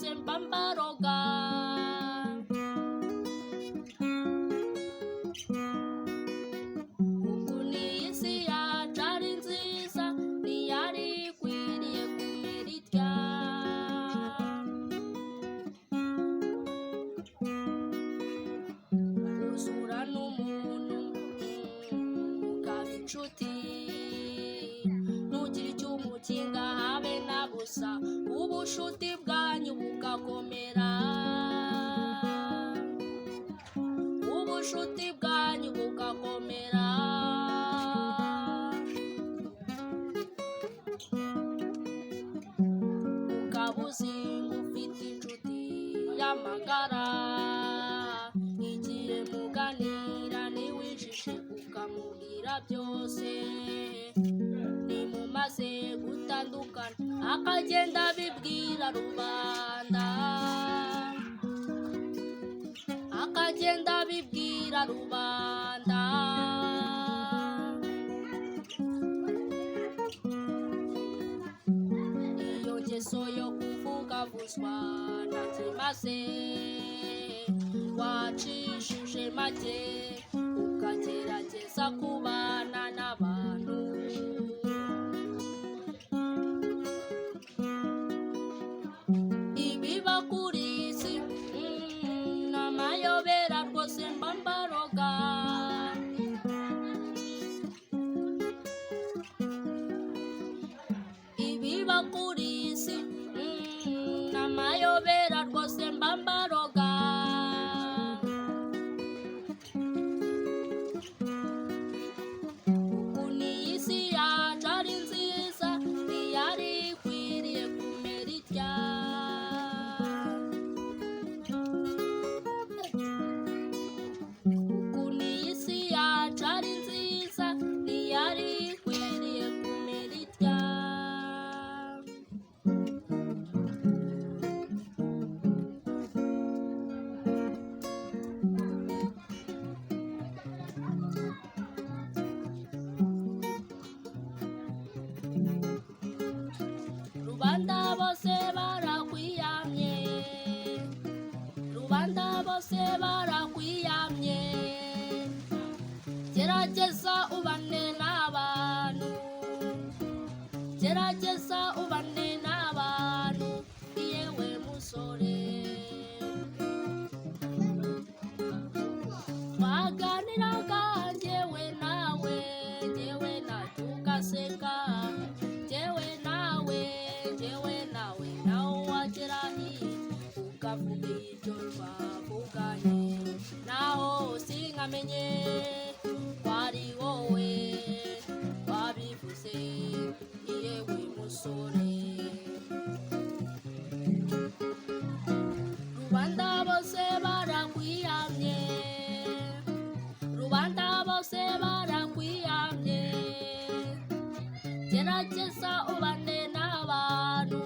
rwose mba mbaroga. Ukuntu iyi si yacu ari nziza ntiyari ikwiriye kumera itya. Uzura n'umuntu mukaba inshuti, ntugire icyo umukinga habe na busa, ubushuti bwanyu bugakomera, ubushuti bwanyu bugakomera. Ukaba uzinga ufite inshuti y'amagara, igihe muganira ntiwijishe ukamubwira byose, nimumaze gutandukana akagenda abibwira rubanda, akagenda abibwira rubanda. Iyo ngeso yo kuvugavuzwa ntacyo imaze, wacishije make ukagerageza kubana n'abantu. Ibiba kuri iyi si ni amayobera rwose mba mbaroga. Ibiba kuri iyi si ni amayobera rwose mba mbaroga. Ukuntu iyi si yacu ari nziza ntiyari ikwiriye kumera itya. Ukuntu iyi si yacu ari nziza ntiyari ikwiriye kumera itya. Rubanda bose barakwiyamye, rubanda bose barakwiyamye, gerageza ubane n'abantu, gerageza ubane n'abantu yewe musore. Twaganiraga njyewe nawe, njyewe nawe tugaseka, njyewe nawe nawe wagera ukavuga ibyo twavuganye, naho sinkamenye ko ari wowe wabivuze yewe musore. Rubanda bose barakwiyamye, rubanda bose barakwiyamye, gerageza ubane n'abantu,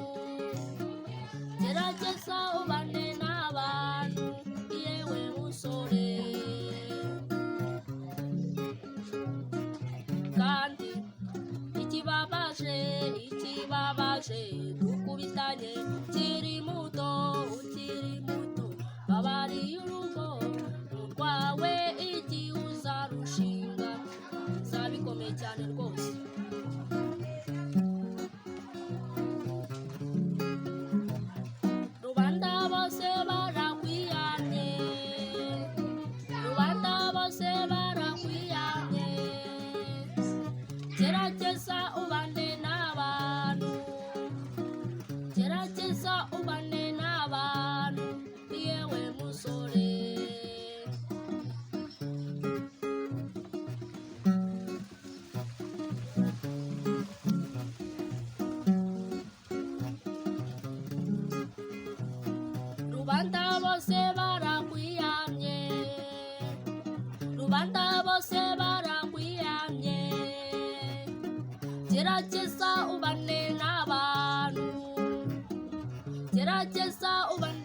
gerageza ubane n'abantu yewe musore. Kandi ikibabaje dukubitanye ukiri muto, ukiri muto, babariye urugo rwawe igihe uzarushinga zabikomeye cyane rwose. Rubanda bose barakwiyamye, rubanda bose barakwiyamye, gerageza ubane n'abantu, gerageza ubane n'abantu yewe musore. Rubanda bose barakwiyamye, rubanda bose barakwiyamye, gerageza ubane n'abantu, gerageza ubane